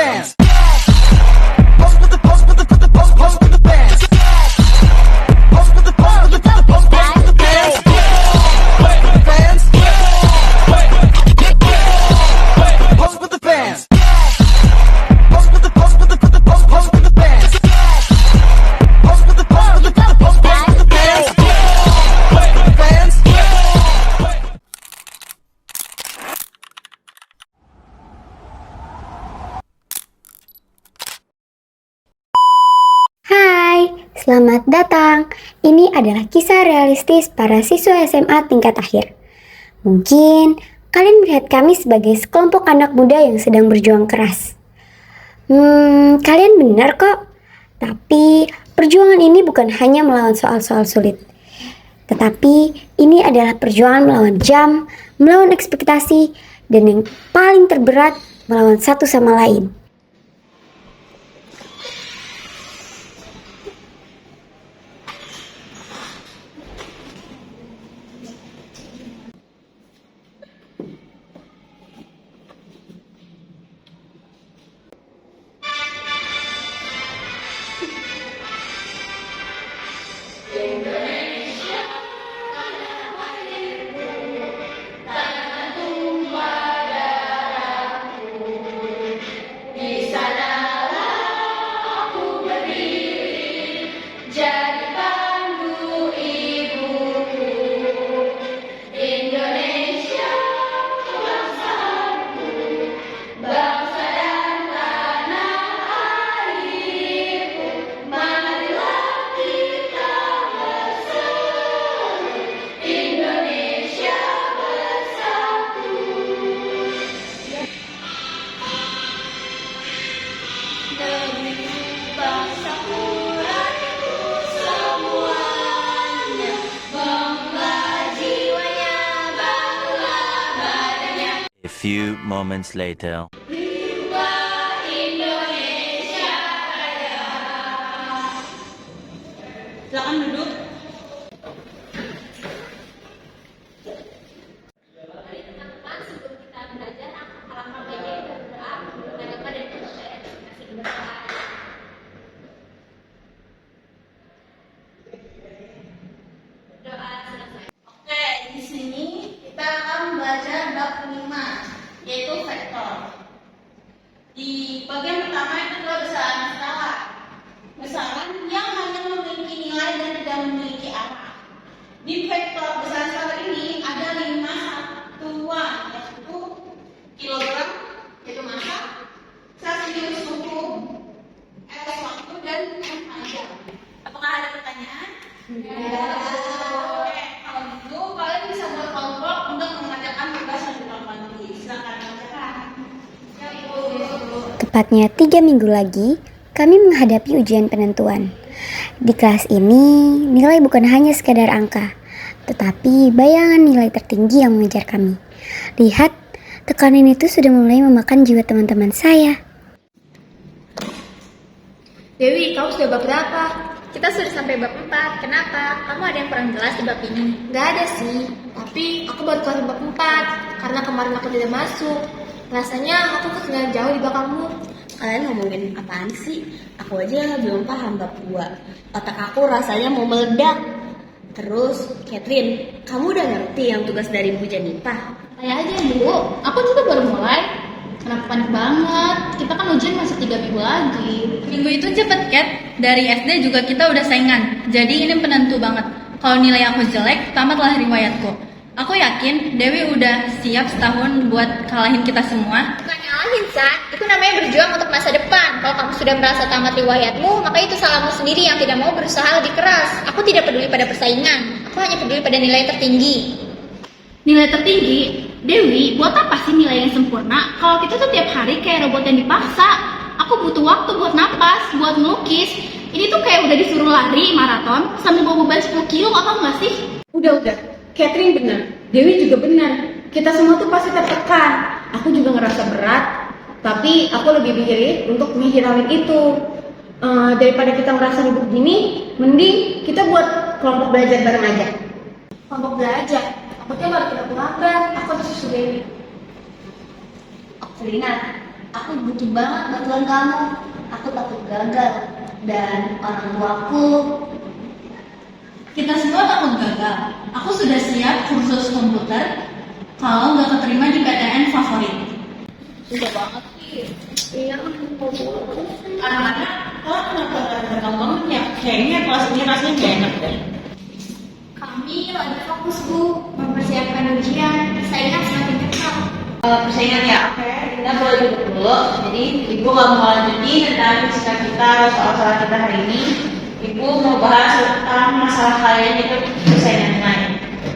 fans. Pose with the pose with the pose with the fans. Pose with the pose with the pose with the fans. Fans. Pose with the fans. Pose with the pose with the pose with the fans. Pose with the pose with the pose with the fans. Fans. Hai, selamat datang. Ini adalah kisah realistis para siswa SMA tingkat akhir. Mungkin kalian melihat kami sebagai sekelompok anak muda yang sedang berjuang keras. Kalian benar kok. Tapi perjuangan ini bukan hanya melawan soal-soal sulit. Tetapi ini adalah perjuangan melawan jam, melawan ekspektasi, dan yang paling terberat melawan satu sama lain. A few moments later. Silakan duduk. Oke, di sini kita akan belajar bab 5, yaitu vektor. Di bagian pertama itu adalah besaran skala. Besaran yang hanya memiliki nilai dan tidak memiliki arah. Di vektor besaran skala ini ada 5 satuan, yaitu kilogram, yaitu massa, celcius suhu, S waktu, dan M panjang. Apakah ada pertanyaan? Oke, kalau gitu kalian bisa buat kelompok untuk mengerjakan tugas yang dilakukan nanti. Silakan kerjakan. Ya, Ibu. Tepatnya 3 minggu lagi, kami menghadapi ujian penentuan. Di kelas ini, nilai bukan hanya sekadar angka, tetapi bayangan nilai tertinggi yang mengejar kami. Lihat, tekanan itu sudah mulai memakan jiwa teman-teman saya. Dewi, kamu sudah bab berapa? Kita sudah sampai bab 4. Kenapa? Kamu ada yang kurang jelas di bab ini? Gak ada sih, tapi aku baru kelas bab 4 karena kemarin aku tidak masuk. Rasanya aku ketinggalan jauh di belakangmu. Kalian ngomongin apaan sih? Aku aja belum paham bab 2. Otak aku rasanya mau meledak. Terus, Catherine, kamu udah ngerti yang tugas dari Bu Janipah? Saya aja Bu, aku juga baru mulai. Kenapa panik banget? Kita kan ujian masih 3 minggu lagi. Minggu itu cepet, Kat. Dari SD juga kita udah saingan. Jadi ini penentu banget. Kalau nilai aku jelek, tamatlah riwayatku. Aku yakin Dewi udah siap setahun buat kalahin kita semua. Bukan nyalahin, San. Itu namanya berjuang untuk masa depan. Kalau kamu sudah merasa tamat riwayatmu, maka itu salahmu sendiri yang tidak mau berusaha lebih keras. Aku tidak peduli pada persaingan. Aku hanya peduli pada nilai tertinggi. Nilai tertinggi? Dewi, buat apa sih nilai yang sempurna? Kalau kita tuh tiap hari kayak robot yang dipaksa. Aku butuh waktu buat napas, buat melukis. Ini tuh kayak udah disuruh lari maraton sambil bawa beban 10 kilo, atau enggak sih? Udah. Catherine benar, Dewi juga benar. Kita semua tuh pasti tertekan. Aku juga ngerasa berat, tapi aku lebih pilih untuk menghiraukan itu. Daripada kita ngerasa hidup gini, mending kita buat kelompok belajar bareng aja. Kelompok belajar? Aku tiap baru tidak pulang, aku tuh susu Dewi. Selina, Aku butuh banget bantuan kamu. Aku takut gagal. Dan orang tuaku. Kita semua takut gagal. Aku sudah siap kursus komputer kalau nggak keterima di PTN favorit. Susah banget sih. Iya, Anak-anak, kok kenapa nggak berkembang ya? Kayaknya kelas ini rasanya nggak enak deh. Kami lagi fokus Bu, mempersiapkan ujian, persaingan semakin ketat. Persaingan ya, oke. Kita boleh duduk dulu. Jadi, Ibu nggak mau lanjutin tentang fisika kita, soal-soal kita hari ini. Ibu mau bahas tentang masalah kalian itu persaingan nilai.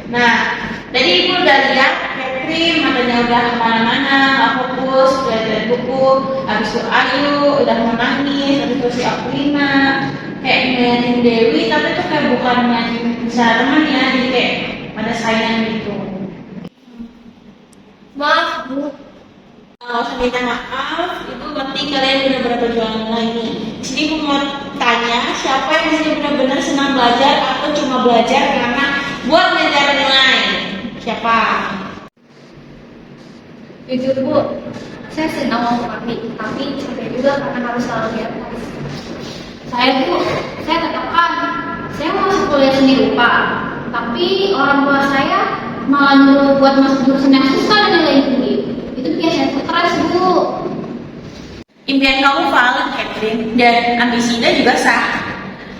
Nah, tadi Ibu udah lihat Catherine matanya udah kemana-mana, nggak fokus, udah lihat buku. Habis itu Ayu udah mau nangis, habis itu si Akulina kayak ngeliatin Dewi, tapi tuh kayak bukan ngeliatin secara teman ya, jadi kayak pada sayang gitu. Maaf Bu, nggak usah minta maaf, Ibu ngerti kalian benar-benar berjuang lagi. Jadi Ibu mau tanya, siapa yang disini benar-benar senang belajar atau cuma belajar karena buat ngejar nilai? Siapa? Jujur Bu, saya senang mau tapi capek juga karena harus selalu di atas. Saya katakan, saya mau masuk kuliah seni rupa, tapi orang tua saya malah nyuruh buat masuk jurusan yang susah dan nilai tinggi. Itu bikin saya stres Bu. Impian kamu valid, Catherine, dan ambisinya juga sah.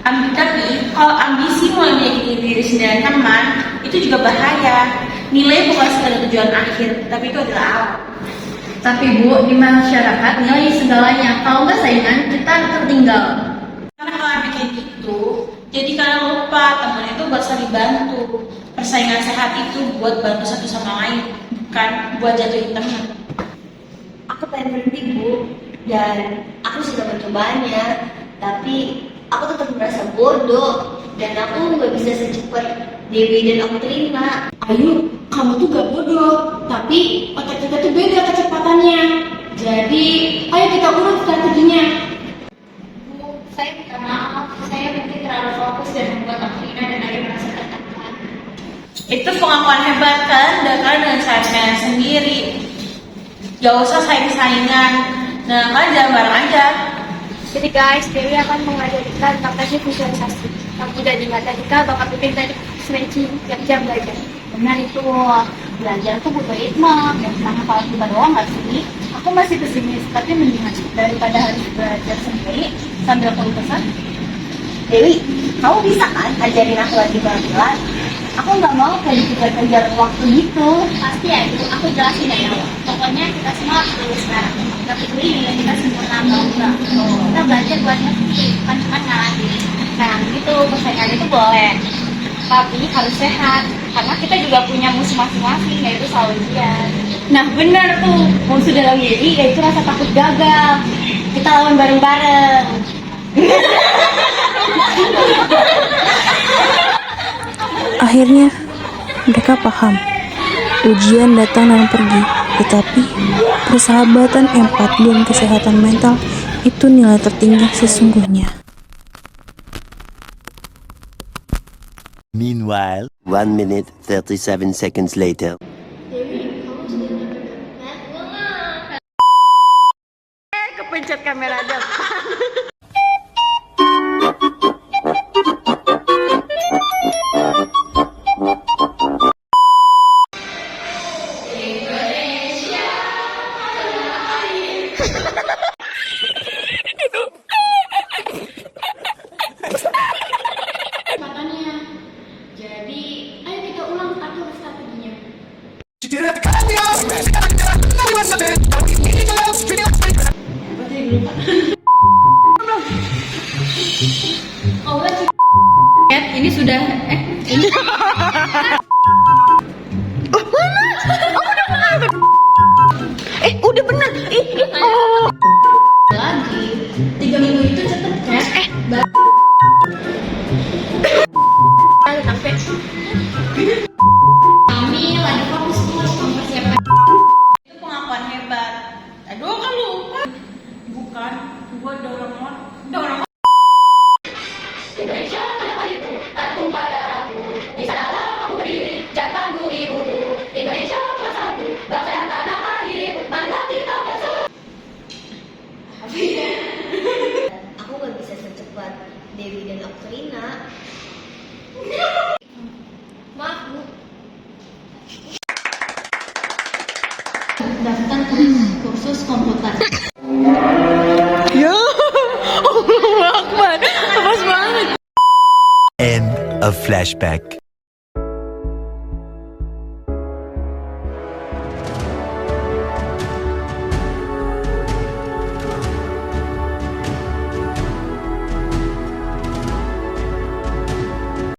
Tapi kalau ambisi mulai menyakiti diri sendiri dan teman, itu juga bahaya. Nilai bukan segala tujuan akhir, tapi itu adalah awal. Tapi Bu, di masyarakat nilai segalanya. Kalau nggak saingan, kita tertinggal. Karena kalau bikin gitu, jadi kalian lupa teman itu bisa dibantu. Persaingan sehat itu buat bantu satu sama lain, bukan buat jatuhin teman. aku pengen berhenti Bu, dan aku sudah mencobanya, tapi aku tetap merasa bodoh dan aku nggak bisa secepat Dewi dan aku terima. Ayu, kamu tuh gak bodoh, tapi otak kita tuh beda kecepatannya. Jadi, ayo kita urut strateginya. Bu, saya minta maaf, saya mungkin terlalu fokus dan membuat Akrina dan Ayu merasa tertekan. Itu pengakuan hebat kan, dan kalian dengan saya sendiri. Gak usah saingan. Nah, kalian jalan bareng aja. Jadi guys, Dewi akan mengajarkan tentang teknik visualisasi. Yang tidak dimatematika bakal bikin teknik stretching tiap jam belajar. Benar itu, belajar tuh butuh ritme, dan sama kalau kita doang nggak sih? Aku masih pesimis, tapi mendingan daripada harus belajar sendiri sambil kelupasan. Dewi, kamu bisa kan ajarin aku lagi pelan-pelan? Aku nggak mau kayak dikejar-kejar waktu gitu. Pasti ya, itu aku jelasin dari awal. Pokoknya kita semua harus lulus sekarang. Gak peduli nilai kita sempurna atau enggak. Kita belajar buat ngerti, bukan cuma ngalahin. Nah, gitu, persaingan itu boleh. Tapi harus sehat, karena kita juga punya musuh masing-masing, yaitu soal ujian. Nah benar tuh, musuh dalam diri yaitu rasa takut gagal. Kita lawan bareng-bareng. Akhirnya, mereka paham. Ujian datang dan pergi, tetapi persahabatan, empati, dan kesehatan mental itu nilai tertinggi sesungguhnya. Meanwhile, 1 minute 37 seconds later. Kepencet kamera depan. Jadi, ayo kita ulang atur strateginya. Ini sudah Udah bener. lagi 3 minggu itu cepet kan? Sampai kami lagi fokus mempersiapkan. Itu pengakuan hebat. Aduh, kan lupa. Bukan, gua dorong. Dewi dan Oktrina. Maaf Bu. Daftar kursus komputer. End of flashback.